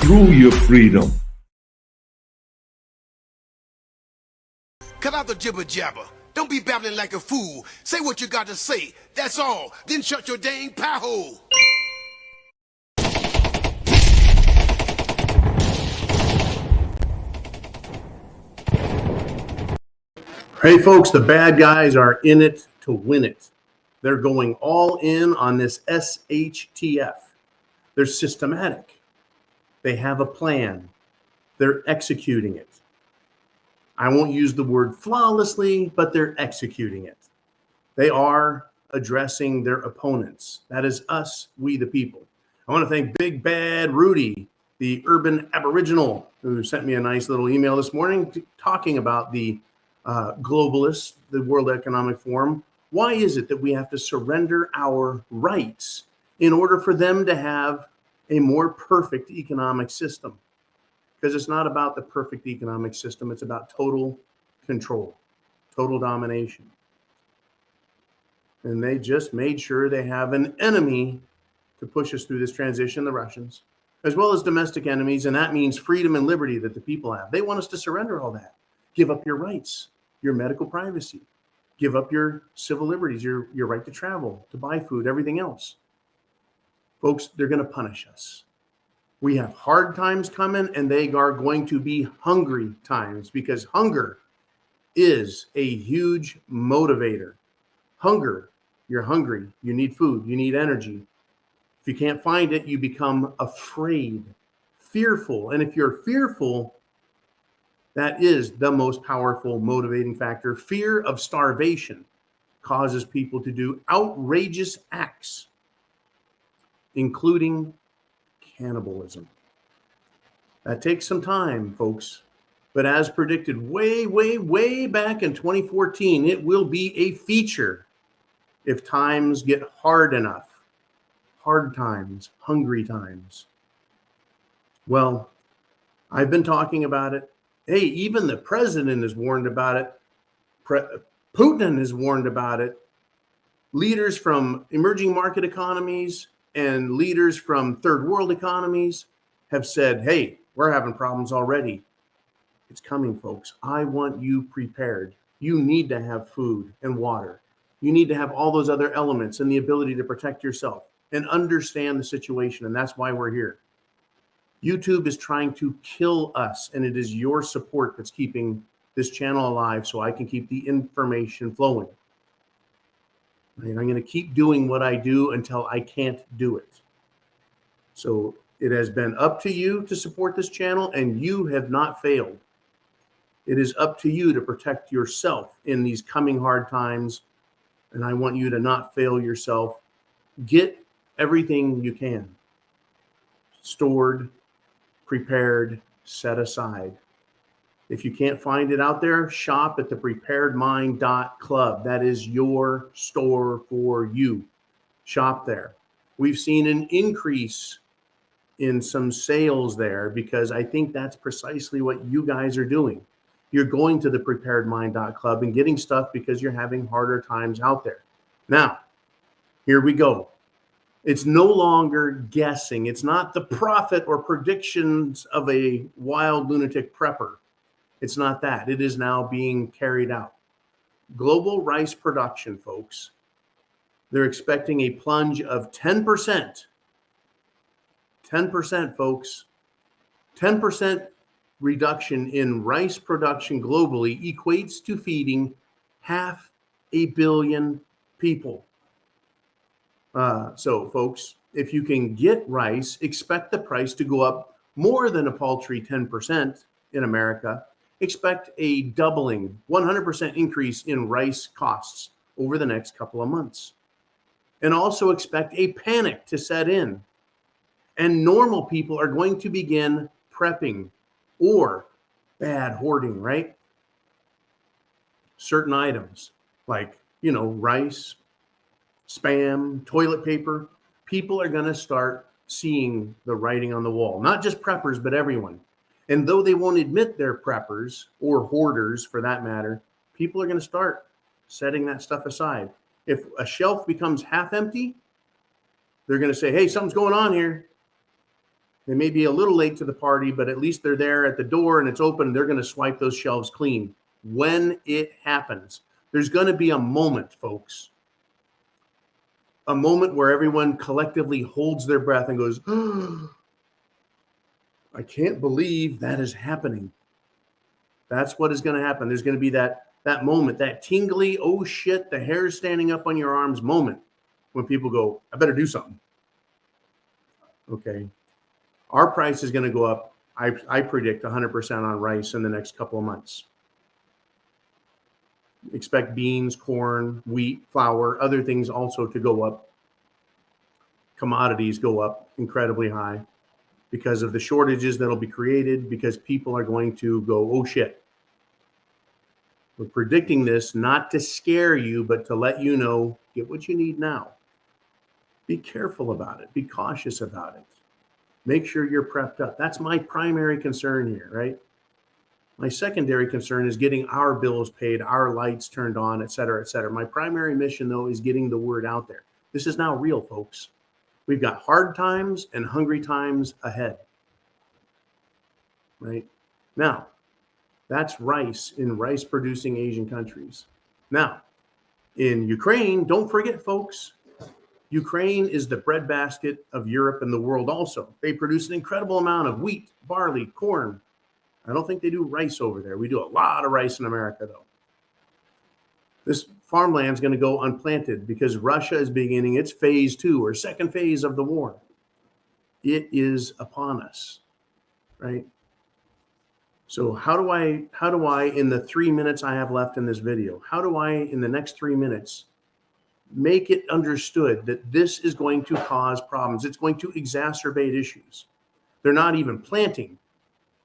through your freedom. Cut out the jibber jabber. Don't be babbling like a fool. Say what you got to say. That's all. Then shut your dang pie hole. Hey folks, the bad guys are in it to win it. They're going all in on this SHTF. They're systematic. They have a plan. They're executing it. I won't use the word flawlessly, but they're executing it. They are addressing their opponents. That is us, we the people. I want to thank Big Bad Rudy, the urban aboriginal, who sent me a nice little email this morning talking about the Globalist, the World Economic Forum. Why is it that we have to surrender our rights in order for them to have a more perfect economic system? Because it's not about the perfect economic system. It's about total control, total domination. And they just made sure they have an enemy to push us through this transition, the Russians, as well as domestic enemies. And that means freedom and liberty that the people have. They want us to surrender all that. Give up your rights, your medical privacy, give up your civil liberties, your right to travel, to buy food, everything else. Folks, they're going to punish us. We have hard times coming, and they are going to be hungry times, because hunger is a huge motivator. Hunger, you're hungry, you need food, you need energy. If you can't find it, you become afraid, fearful. And if you're fearful, that is the most powerful motivating factor. Fear of starvation causes people to do outrageous acts, including cannibalism. That takes some time, folks, but as predicted way back in 2014, it will be a feature if times get hard enough. Hard times, hungry times. Well, I've been talking about it. Hey, even the president has warned about it. Putin has warned about it. Leaders from emerging market economies and leaders from third world economies have said, hey, we're having problems already. It's coming, folks. I want you prepared. You need to have food and water. You need to have all those other elements and the ability to protect yourself and understand the situation. And that's why we're here. YouTube is trying to kill us, and it is your support that's keeping this channel alive so I can keep the information flowing. And I'm going to keep doing what I do until I can't do it. So it has been up to you to support this channel, and you have not failed. It is up to you to protect yourself in these coming hard times, and I want you to not fail yourself. Get everything you can stored, prepared, set aside. If you can't find it out there, shop at thepreparedmind.club. That is your store for you. Shop there. We've seen an increase in some sales there because I think that's precisely what you guys are doing. You're going to thepreparedmind.club and getting stuff because you're having harder times out there. Now, here we go. It's no longer guessing. It's not the prophet or predictions of a wild lunatic prepper. It's not that. It is now being carried out. Global rice production, folks. They're expecting a plunge of 10%. 10%, folks. 10% reduction in rice production globally equates to feeding 500 million people. So, folks, if you can get rice, expect the price to go up more than a paltry 10% in America. Expect a doubling, 100% increase in rice costs over the next couple of months. And also expect a panic to set in. And normal people are going to begin prepping or bad hoarding, right? Certain items like, rice, Spam, toilet paper. People are going to start seeing the writing on the wall, not just preppers, but everyone. And though they won't admit they're preppers or hoarders for that matter, people are going to start setting that stuff aside. If a shelf becomes half empty, they're going to say, hey, something's going on here. They may be a little late to the party, but at least they're there at the door and it's open and they're going to swipe those shelves clean. When it happens, there's going to be a moment, folks, a moment where everyone collectively holds their breath and goes, oh, I can't believe that is happening. That's what is going to happen. There's going to be that moment, that tingly, oh shit, the hair's standing up on your arms moment when people go, I better do something. Okay. Our price is going to go up, I predict 100% on rice in the next couple of months. Expect beans, corn, wheat, flour, other things also to go up. Commodities go up incredibly high because of the shortages that'll be created, because people are going to go, oh shit. We're predicting this not to scare you, but to let you know, get what you need now. Be careful about it. Be cautious about it. Make sure you're prepped up. That's my primary concern here, right? My secondary concern is getting our bills paid, our lights turned on, et cetera, et cetera. My primary mission, though, is getting the word out there. This is now real, folks. We've got hard times and hungry times ahead, right? Now, that's rice in rice-producing Asian countries. Now, in Ukraine, don't forget, folks, Ukraine is the breadbasket of Europe and the world also. They produce an incredible amount of wheat, barley, corn. I don't think they do rice over there. We do a lot of rice in America, though. This farmland is going to go unplanted because Russia is beginning its phase 2 or second phase of the war. It is upon us, right? So how do I, in the 3 minutes I have left in this video, how do I, in the next 3 minutes, make it understood that this is going to cause problems? It's going to exacerbate issues. They're not even planting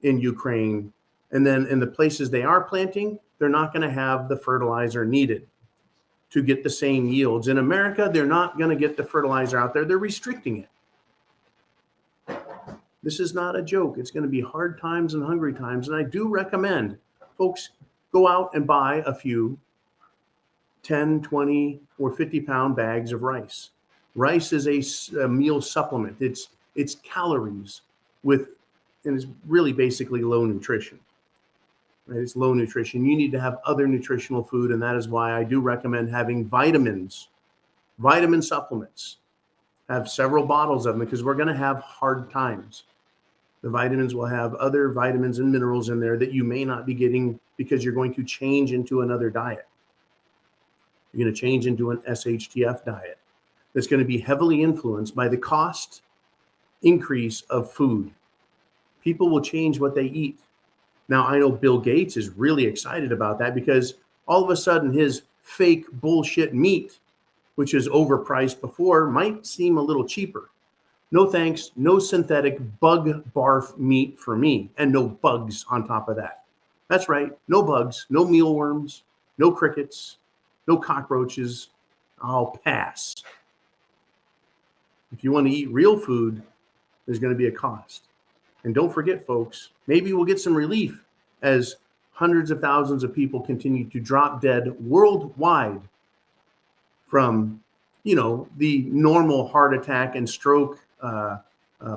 in Ukraine. And then in the places they are planting, they're not going to have the fertilizer needed to get the same yields. In America, they're not going to get the fertilizer out there. They're restricting it. This is not a joke. It's going to be hard times and hungry times. And I do recommend folks go out and buy a few 10, 20, or 50-pound bags of rice. Rice is a meal supplement. It's calories and it's really basically low nutrition. Right? It's low nutrition. You need to have other nutritional food, and that is why I do recommend having vitamins, vitamin supplements. Have several bottles of them because we're going to have hard times. The vitamins will have other vitamins and minerals in there that you may not be getting because you're going to change into another diet. You're going to change into an SHTF diet that's going to be heavily influenced by the cost increase of food. People will change what they eat. Now, I know Bill Gates is really excited about that because all of a sudden his fake bullshit meat, which is overpriced before, might seem a little cheaper. No thanks, no synthetic bug barf meat for me, and no bugs on top of that. That's right, no bugs, no mealworms, no crickets, no cockroaches. I'll pass. If you want to eat real food, there's going to be a cost. And don't forget, folks, maybe we'll get some relief as hundreds of thousands of people continue to drop dead worldwide from, the normal heart attack and stroke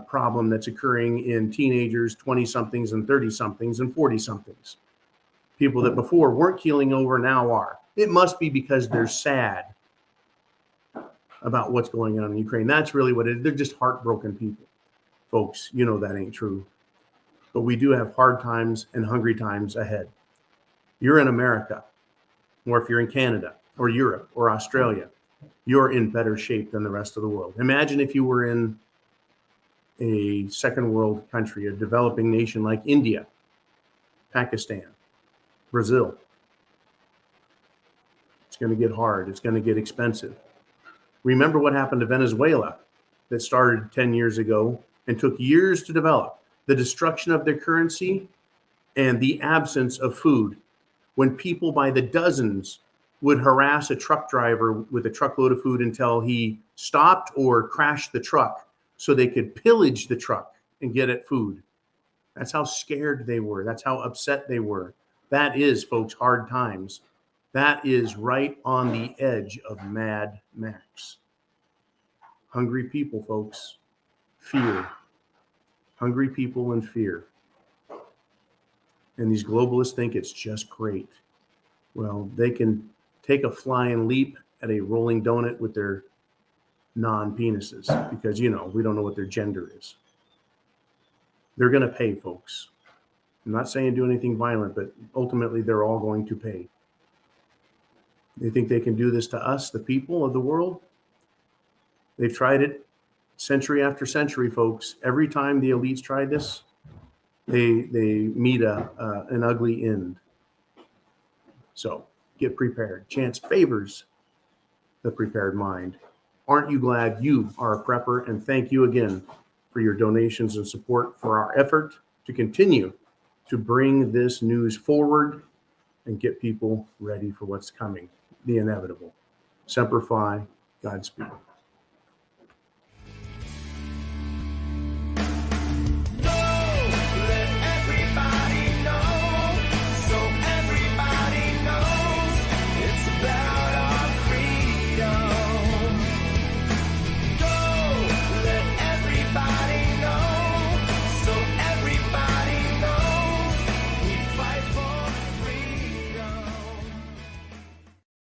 problem that's occurring in teenagers, 20-somethings and 30-somethings and 40-somethings. People that before weren't keeling over now are. It must be because they're sad about what's going on in Ukraine. That's really what it is. They're just heartbroken people. Folks, you know that ain't true. But we do have hard times and hungry times ahead. You're in America, or if you're in Canada, or Europe, or Australia, you're in better shape than the rest of the world. Imagine if you were in a second world country, a developing nation like India, Pakistan, Brazil. It's going to get hard. It's going to get expensive. Remember what happened to Venezuela that started 10 years ago and took years to develop. The destruction of their currency and the absence of food. When people by the dozens would harass a truck driver with a truckload of food until he stopped or crashed the truck so they could pillage the truck and get at food. That's how scared they were. That's how upset they were. That is, folks, hard times. That is right on the edge of Mad Max. Hungry people, folks. Fear. hungry people in fear. And these globalists think it's just great. Well, they can take a flying leap at a rolling donut with their non-penises because, we don't know what their gender is. They're going to pay, folks. I'm not saying do anything violent, but ultimately they're all going to pay. They think they can do this to us, the people of the world? They've tried it century after century, folks. Every time the elites tried this, they meet an ugly end. So get prepared. Chance favors the prepared mind. Aren't you glad you are a prepper? And thank you again for your donations and support for our effort to continue to bring this news forward and get people ready for what's coming, the inevitable. Semper Fi, Godspeed.